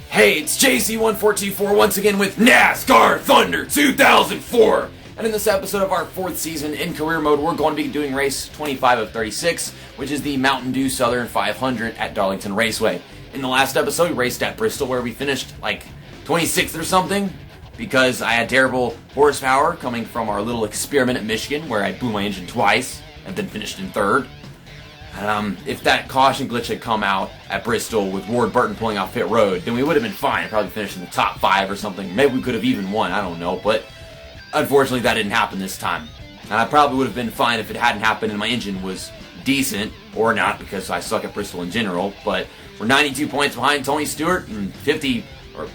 Hey, it's JC1424 once again with NASCAR Thunder 2004. And in this episode of our 4th season in career mode, we're going to be doing race 25 of 36, which is the Mountain Dew Southern 500 at Darlington Raceway. In the last episode, we raced at Bristol where we finished like 26th or something, because I had terrible horsepower coming from our little experiment at Michigan where I blew my engine twice and then finished in 3rd. If that caution glitch had come out at Bristol with Ward Burton pulling off pit road, then we would have been fine, probably finished in the top 5 or something. Maybe we could have even won, I don't know, but unfortunately that didn't happen this time. And I probably would have been fine if it hadn't happened and my engine was decent, or not, because I suck at Bristol in general, but we're 92 points behind Tony Stewart and 50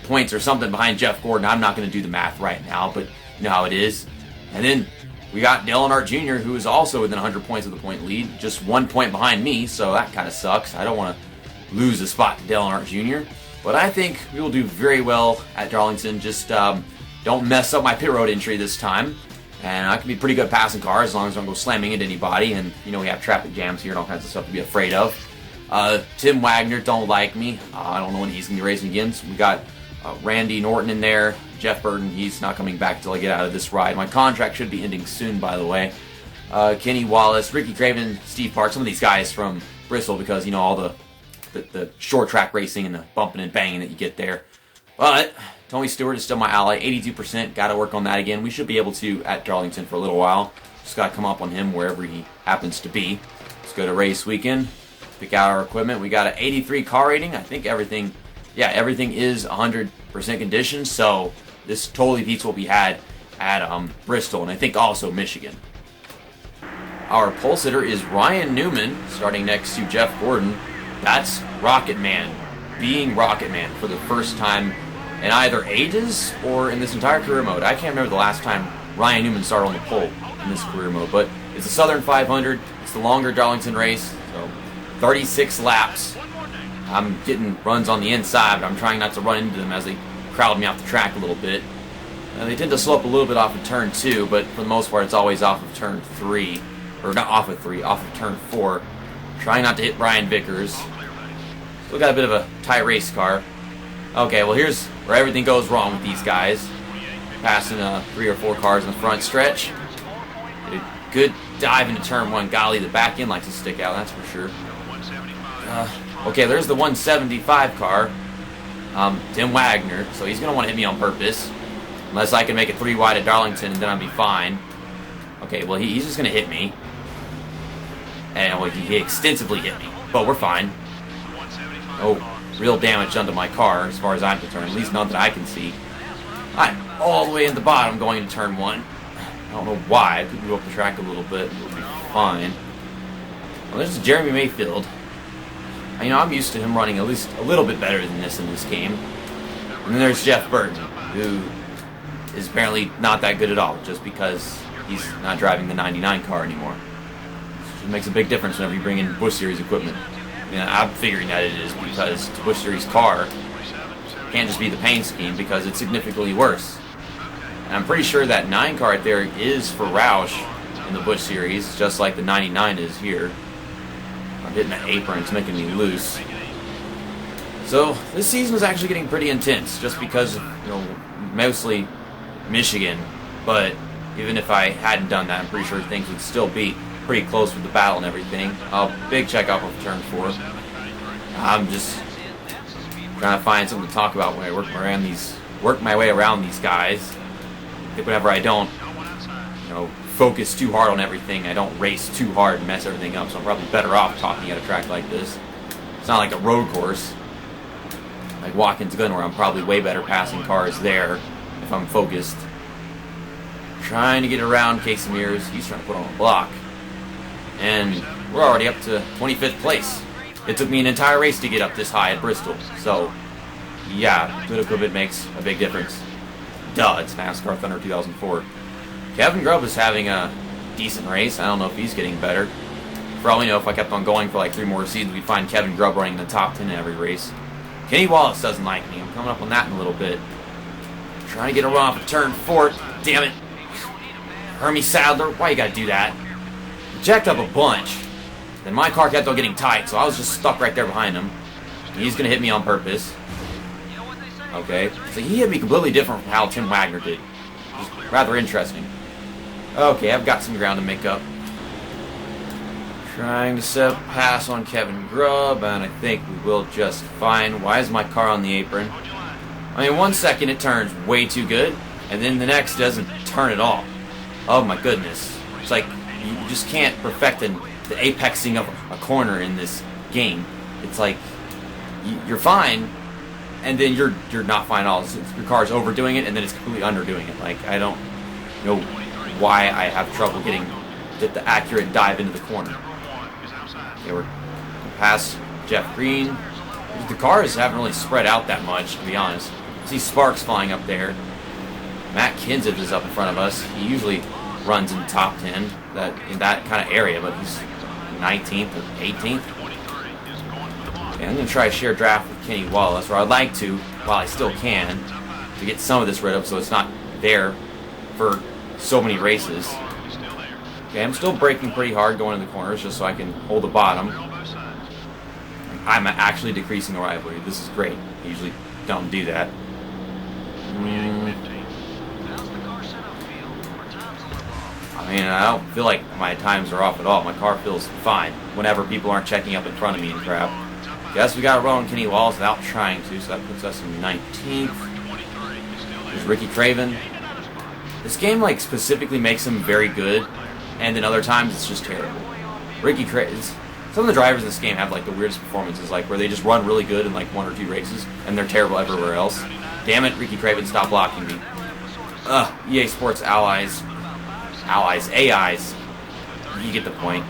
points or something behind Jeff Gordon. I'm not going to do the math right now, but you know how it is. And then we got Dale Earnhardt Jr., who is also within 100 points of the point lead, just 1 point behind me, so that kind of sucks. I don't want to lose a spot to Dale Earnhardt Jr., but I think we will do very well at Darlington. Just don't mess up my pit road entry this time, and I can be pretty good at passing cars as long as I don't go slamming into anybody, and you know we have traffic jams here and all kinds of stuff to be afraid of. Tim Wagner don't like me. I don't know when he's going to be racing again. So we got Randy Norton in there. Jeff Burton, he's not coming back until I get out of this ride. My contract should be ending soon, by the way. Kenny Wallace, Ricky Craven, Steve Park, some of these guys from Bristol, because, you know, all the short track racing and the bumping and banging that you get there. But Tony Stewart is still my ally, 82%. Got to work on that again. We should be able to at Darlington for a little while. Just got to come up on him wherever he happens to be. Let's go to race weekend. Pick out our equipment. We got an 83 car rating. I think everything is 100% condition, so this totally beats what we had at Bristol, and I think also Michigan. Our pole sitter is Ryan Newman, starting next to Jeff Gordon. That's Rocket Man, being Rocket Man for the first time in either ages or in this entire career mode. I can't remember the last time Ryan Newman started on the pole in this career mode, but it's the Southern 500. It's the longer Darlington race, so 36 laps. I'm getting runs on the inside, but I'm trying not to run into them as they crowd me off the track a little bit. They tend to slope a little bit off of turn 2, but for the most part it's always off of turn 3. Or not off of 3, off of turn 4. Trying not to hit Brian Vickers. Still got a bit of a tight race car. Okay, well here's where everything goes wrong with these guys. Passing 3 or 4 cars in the front stretch. Get a good dive into turn 1. Golly, the back end likes to stick out, that's for sure. Okay, there's the 175 car, Tim Wagner, so he's going to want to hit me on purpose, unless I can make it 3 wide at Darlington, and then I'll be fine. Okay, well, he's just going to hit me, and well, he extensively hit me, but we're fine. No real damage done to my car, as far as I'm concerned, at least none that I can see. I'm all the way in the bottom going into turn 1. I don't know why. I could move up the track a little bit, it'll be fine. Well, there's Jeremy Mayfield. You know, I'm used to him running at least a little bit better than this in this game. And then there's Jeff Burton, who is apparently not that good at all, just because he's not driving the 99 car anymore. It makes a big difference whenever you bring in Busch Series equipment. I mean, I'm figuring that it is, because the Busch Series car can't just be the paint scheme, because it's significantly worse. And I'm pretty sure that 9 car right there is for Roush in the Busch Series, just like the 99 is here. I'm hitting that apron, it's making me loose. So this season is actually getting pretty intense, just because of, you know, mostly Michigan. But even if I hadn't done that, I'm pretty sure things would still be pretty close with the battle and everything. Big check off of turn 4. I'm just trying to find something to talk about when I work my way around these guys. I think whenever I don't, you know, focus too hard on everything, I don't race too hard and mess everything up, so I'm probably better off talking at a track like this. It's not like a road course like Watkins Glen, where I'm probably way better passing cars there if I'm focused. Trying to get around Casey Mears. He's trying to put on a block, and we're already up to 25th place. It took me an entire race to get up this high at Bristol, so yeah, good equipment makes a big difference. Duh, it's NASCAR Thunder 2004. Kevin Grubb is having a decent race. I don't know if he's getting better. For all we know, if I kept on going for like 3 more seasons, we'd find Kevin Grubb running in the top 10 in every race. Kenny Wallace doesn't like me. I'm coming up on that in a little bit. Trying to get a run off of turn 4. Damn it. Hermie Sadler, why you gotta do that? He jacked up a bunch. Then my car kept on getting tight, so I was just stuck right there behind him. He's gonna hit me on purpose. Okay, so he hit me completely different from how Tim Wagner did. Just rather interesting. Okay, I've got some ground to make up. Trying to set pass on Kevin Grubb, and I think we will just fine. Why is my car on the apron? I mean, 1 second it turns way too good, and then the next doesn't turn at all. Oh my goodness. It's like you just can't perfect the apexing of a corner in this game. It's like you're fine, and then you're not fine at all. Your car's overdoing it, and then it's completely underdoing it. Like, I don't know why I have trouble getting the accurate dive into the corner. Okay, we're past Jeff Green. The cars haven't really spread out that much, to be honest. I see Sparks flying up there. Matt Kenseth is up in front of us. He usually runs in the top 10 in that kind of area, but he's 19th or 18th. Okay, I'm going to try a share draft with Kenny Wallace, or I'd like to, while I still can, to get some of this rid of so it's not there for so many races. Okay, I'm still braking pretty hard going in the corners just so I can hold the bottom. I'm actually decreasing the rivalry. This is great. I usually don't do that. I mean, I don't feel like my times are off at all. My car feels fine whenever people aren't checking up in front of me and crap. Guess we got to run on Kenny Wallace without trying to, so that puts us in 19th. There's Ricky Craven. This game, like, specifically makes him very good, and then other times it's just terrible. Ricky Craven. Some of the drivers in this game have like the weirdest performances, like where they just run really good in like 1 or 2 races, and they're terrible everywhere else. Damn it, Ricky Craven, stop blocking me. EA Sports AIs, you get the point.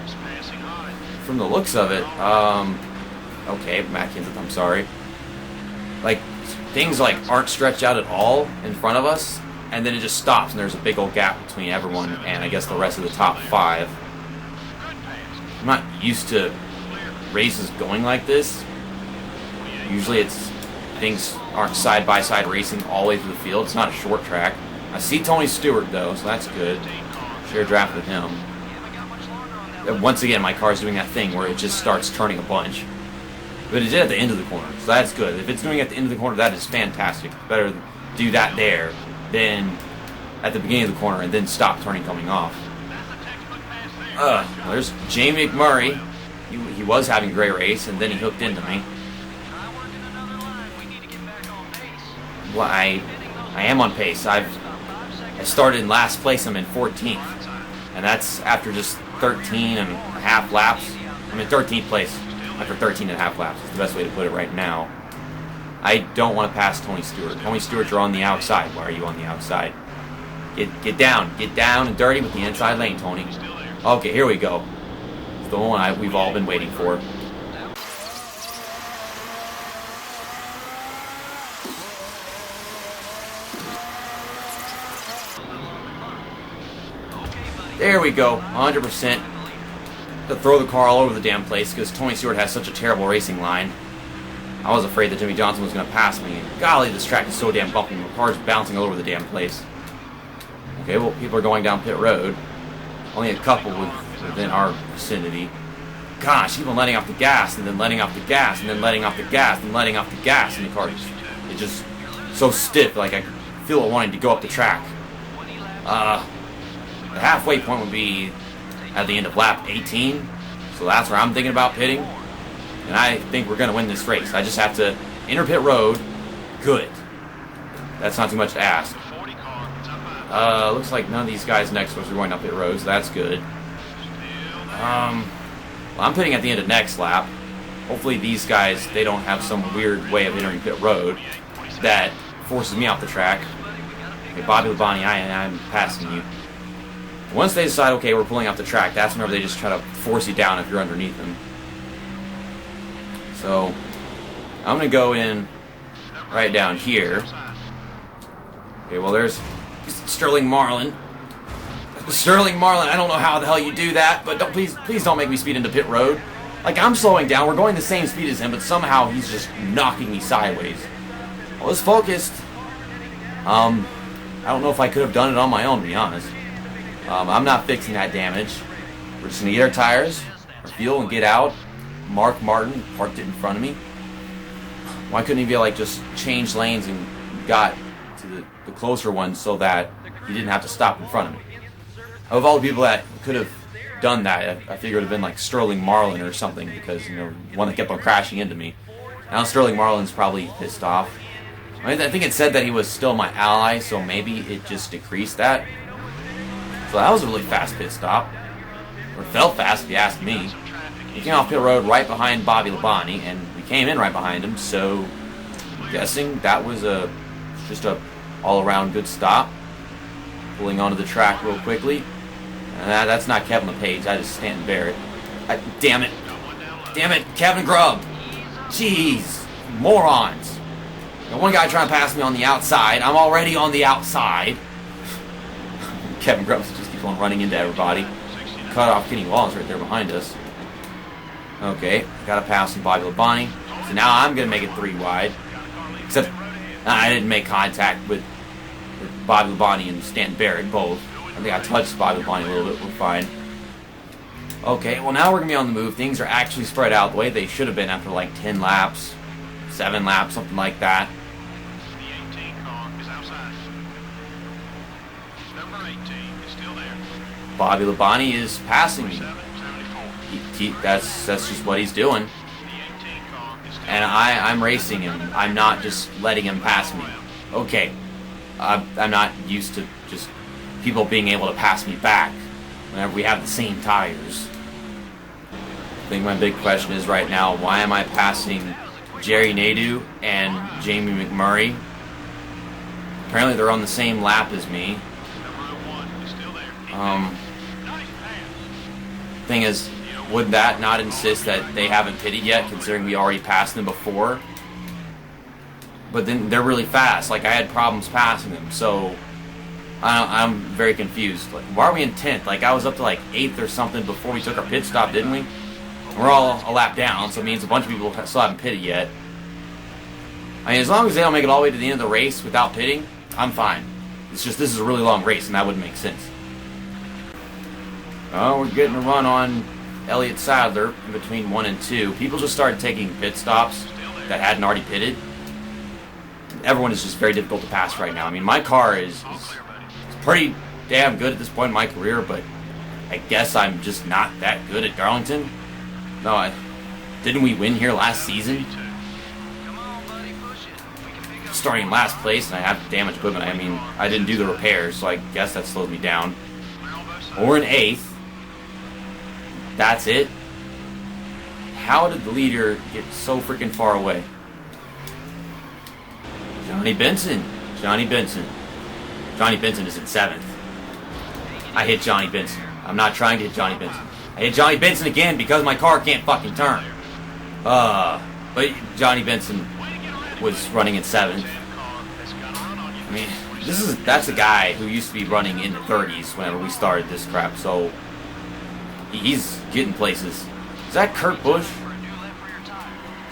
From the looks of it, okay, Matt Kenseth, I'm sorry. Like, things like aren't stretched out at all in front of us, and then it just stops, and there's a big old gap between everyone and I guess the rest of the top 5. I'm not used to races going like this. Usually things aren't side-by-side racing all the way through the field. It's not a short track. I see Tony Stewart, though, so that's good. Share draft with him. Once again, my car's doing that thing where it just starts turning a bunch. But it did at the end of the corner, so that's good. If it's doing it at the end of the corner, that is fantastic. Better do that there than at the beginning of the corner and then stop turning coming off. There's Jamie McMurray. He was having a great race, and then he hooked into me. Well, I am on pace. I started in last place. I'm in 14th, and that's after just 13 and a half laps. I'm in 13th place after 13 and a half laps. Is the best way to put it right now. I don't want to pass Tony Stewart. Tony Stewart, you're on the outside. Why are you on the outside? Get down and dirty with the inside lane, Tony. Okay, here we go. It's the one we've all been waiting for. There we go, 100%. To throw the car all over the damn place because Tony Stewart has such a terrible racing line. I was afraid that Jimmy Johnson was going to pass me. Golly, this track is so damn bumpy. My car's bouncing all over the damn place. Okay, well, people are going down pit road. Only a couple within our vicinity. Gosh, people letting off the gas, and then letting off the gas, and then letting off the gas, and letting off the gas, and the car is just so stiff, like I feel it wanting to go up the track. The halfway point would be at the end of lap 18, so that's where I'm thinking about pitting, and I think we're going to win this race. I just have to enter pit road. Good. That's not too much to ask. Looks like none of these guys next to us are going up pit road, so that's good. Well, I'm pitting at the end of next lap. Hopefully these guys, they don't have some weird way of entering pit road that forces me off the track. Okay, Bobby Labonte, I'm passing you. Once they decide, okay, we're pulling off the track, that's whenever they just try to force you down if you're underneath them. So, I'm going to go in right down here. Okay, well, there's Sterling Marlin. Sterling Marlin, I don't know how the hell you do that, but please don't make me speed into pit road. Like, I'm slowing down, we're going the same speed as him, but somehow he's just knocking me sideways. I was focused. I don't know if I could have done it on my own, to be honest. I'm not fixing that damage. We're just going to get our tires, our fuel, and get out. Mark Martin parked it in front of me. Why couldn't he be like just change lanes and got to the closer one so that he didn't have to stop in front of me? Of all the people that could have done that, I figured it would have been like Sterling Marlin or something, because, you know, one that kept on crashing into me. Now Sterling Marlin's probably pissed off. I think it said that he was still my ally, so maybe it just decreased that. So that was a really fast pit stop. Or it felt fast, if you ask me. He came off pit road right behind Bobby Labonte, and we came in right behind him, so I'm guessing that was just a all-around good stop. Pulling onto the track real quickly. That's not Kevin LePage, that is Stanton Barrett. Damn it. Damn it, Kevin Grubb. Jeez, morons. Got one guy trying to pass me on the outside. I'm already on the outside. Kevin Grubb just keeps on running into everybody. Cut off Kenny Wallace right there behind us. Okay, got a pass from Bobby Labonte. So now I'm going to make it 3 wide. Except I didn't make contact with Bobby Labonte and Stanton Barrett, both. I think I touched Bobby Labonte a little bit. We're fine. Okay, well now we're going to be on the move. Things are actually spread out the way they should have been after like 10 laps, 7 laps, something like that. Bobby Labonte is passing me. That's just what he's doing. And I'm racing him. I'm not just letting him pass me. Okay, I'm not used to just people being able to pass me back whenever we have the same tires. I think my big question is right now, why am I passing Jerry Nadeau and Jamie McMurray? Apparently they're on the same lap as me. Thing is, would that not insist that they haven't pitted yet, considering we already passed them before? But then they're really fast. Like, I had problems passing them, so I'm very confused. Like, why are we in 10th? Like, I was up to like 8th or something before we took our pit stop, didn't we? We're all a lap down, so it means a bunch of people still haven't pitted yet. I mean, as long as they don't make it all the way to the end of the race without pitting, I'm fine. It's just this is a really long race, and that wouldn't make sense. Oh, we're getting a run on Elliott Sadler in between 1 and 2. People just started taking pit stops that hadn't already pitted. Everyone is just very difficult to pass right now. I mean, my car is pretty damn good at this point in my career, but I guess I'm just not that good at Darlington. No, didn't we win here last season? Starting last place, and I have damaged equipment. I mean, I didn't do the repairs, so I guess that slowed me down. We're in 8th. That's it. How did the leader get so freaking far away? Johnny Benson. Johnny Benson. Johnny Benson is in 7th. I hit Johnny Benson. I'm not trying to hit Johnny Benson. I hit Johnny Benson again because my car can't fucking turn. But Johnny Benson was running in 7th. I mean, that's a guy who used to be running in the 30s whenever we started this crap, so he's getting places. Is that Kurt Busch?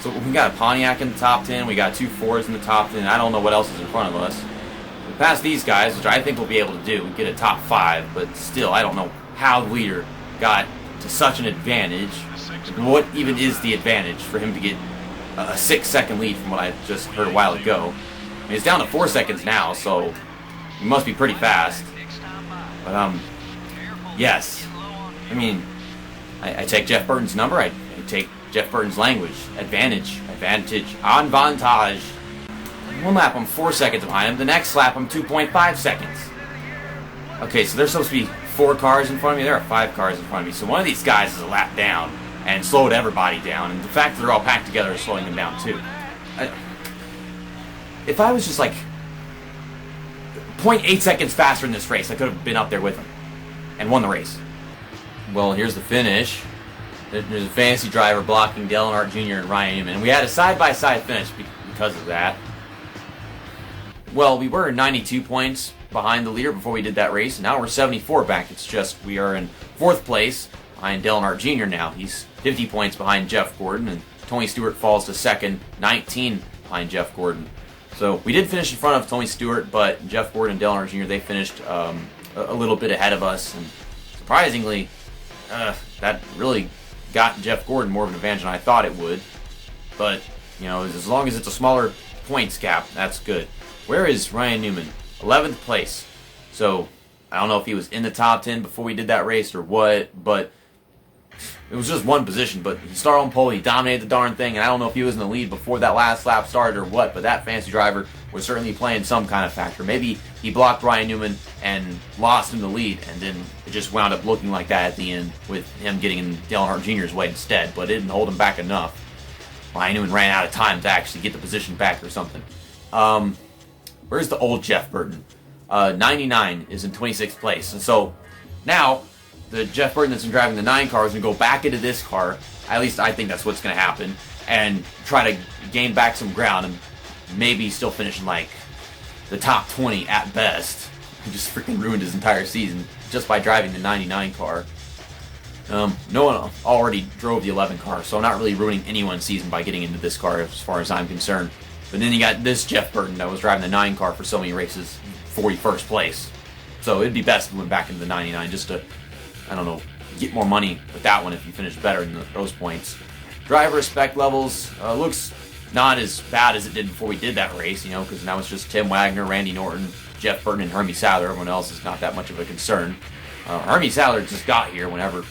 So we got a Pontiac in the top 10, we got 2 Fords in the top 10, I don't know what else is in front of us. We pass these guys, which I think we'll be able to do, we get a top 5, but still, I don't know how the leader got to such an advantage. What even is the advantage for him to get a 6-second lead from what I just heard a while ago? I mean, it's down to 4 seconds now, so he must be pretty fast. But, yes. I mean, I take Jeff Burton's number, I take Jeff Burton's language. Advantage. Avantage. One lap I'm 4 seconds behind him, the next lap I'm 2.5 seconds. Okay, so there's supposed to be 4 cars in front of me, there are 5 cars in front of me, so one of these guys is a lap down and slowed everybody down, and the fact that they're all packed together is slowing them down too. If I was just like 0.8 seconds faster in this race, I could have been up there with them and won the race. Well, here's the finish. There's a fantasy driver blocking Dale Earnhardt Jr. and Ryan Newman, and we had a side-by-side finish because of that. Well, we were 92 points behind the leader before we did that race, and now we're 74 back. It's just we are in 4th place behind Dale Earnhardt Jr. now. He's 50 points behind Jeff Gordon, and Tony Stewart falls to 2nd, 19 behind Jeff Gordon. So we did finish in front of Tony Stewart, but Jeff Gordon and Dale Earnhardt Jr., they finished a little bit ahead of us, and surprisingly, that really got Jeff Gordon more of an advantage than I thought it would. But As long as it's a smaller points gap, that's good. Where is Ryan Newman? 11th place. So, I don't know if he was in the top 10 before we did that race or what, but it was just one position. But he started on pole, he dominated the darn thing, and I don't know if he was in the lead before that last lap started or what, but that fancy driver was certainly playing some kind of factor. Maybe he blocked Ryan Newman and lost him the lead, and then it just wound up looking like that at the end with him getting in Dale Earnhardt Jr.'s way instead, but it didn't hold him back enough. Ryan Newman ran out of time to actually get the position back or something. Where's the old Jeff Burton? 99 is in 26th place. And so now the Jeff Burton that's been driving the 9 car is going to go back into this car. At least I think that's what's going to happen. And try to gain back some ground and maybe still finish in like the top 20 at best. He just freaking ruined his entire season just by driving the 99 car. No one already drove the 11 car, so I'm not really ruining anyone's season by getting into this car as far as I'm concerned. But then you got this Jeff Burton that was driving the 9 car for so many races, 41st place. So it'd be best if we went back into the 99 just to, get more money with that one if you finish better than those points. Driver respect levels looks not as bad as it did before we did that race, because now it's just Tim Wagner, Randy Norton, Jeff Burton, and Hermie Sadler. Everyone else is not that much of a concern. Hermie Sadler just got here whenever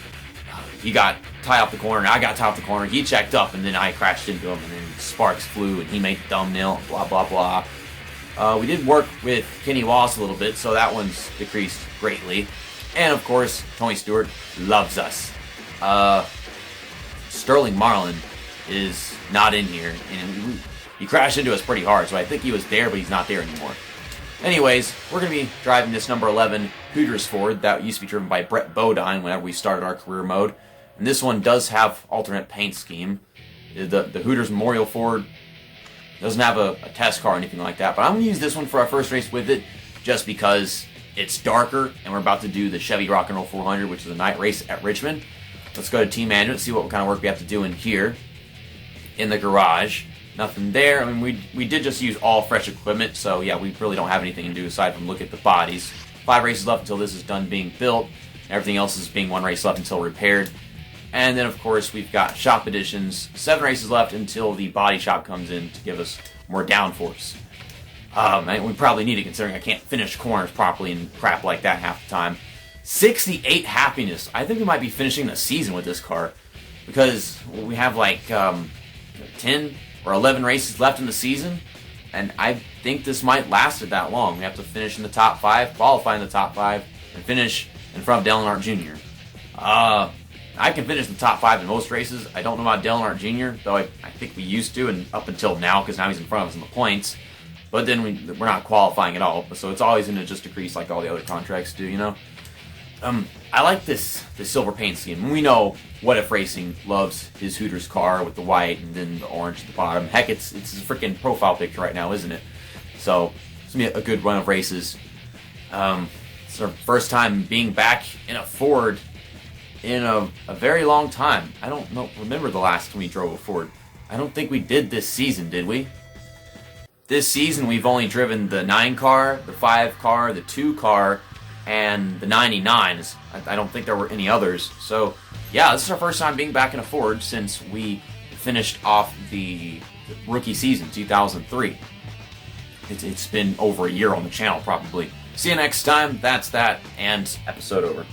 he got tied off the corner, and I got tied off the corner. He checked up, and then I crashed into him, and then sparks flew, and he made the thumbnail, blah, blah, blah. We did work with Kenny Wallace a little bit, so that one's decreased greatly. And, of course, Tony Stewart loves us. Sterling Marlin is not in here, and he crashed into us pretty hard, so I think he was there, but he's not there anymore. Anyways, we're going to be driving this number 11 Hooters Ford that used to be driven by Brett Bodine whenever we started our career mode. And this one does have alternate paint scheme. The Hooters Memorial Ford doesn't have a test car or anything like that, but I'm going to use this one for our first race with it just because it's darker, and we're about to do the Chevy Rock and Roll 400, which is a night race at Richmond. Let's go to team management, see what kind of work we have to do in here in the garage. Nothing there. I mean, we did just use all fresh equipment, so yeah, we really don't have anything to do aside from look at the bodies. 5 races left until this is done being built. Everything else is being 1 race left until repaired. And then, of course, we've got shop additions. 7 races left until the body shop comes in to give us more downforce. We probably need it considering I can't finish corners properly and crap like that half the time. 68 happiness. I think we might be finishing the season with this car because we have like 10 or 11 races left in the season, and I think this might last it that long. We have to finish in the top 5, qualify in the top 5, and finish in front of Dale Earnhardt Jr. I can finish in the top 5 in most races. I don't know about Dale Earnhardt Jr., though I think we used to, and up until now, because now he's in front of us in the points. But then we're not qualifying at all, so it's always going to just decrease like all the other contracts do, I like this silver paint scheme. We know What If Racing loves his Hooters car with the white and then the orange at the bottom. Heck, it's his freaking profile picture right now, isn't it? So it's going to be a good run of races. It's our first time being back in a Ford in a very long time. I don't remember the last time we drove a Ford. I don't think we did this season, did we? This season we've only driven the 9 car, the 5 car, the 2 car, and the 99s. I don't think there were any others. So, yeah, this is our first time being back in a Ford since we finished off the rookie season, 2003. It's been over a year on the channel, probably. See you next time. That's that, and episode over.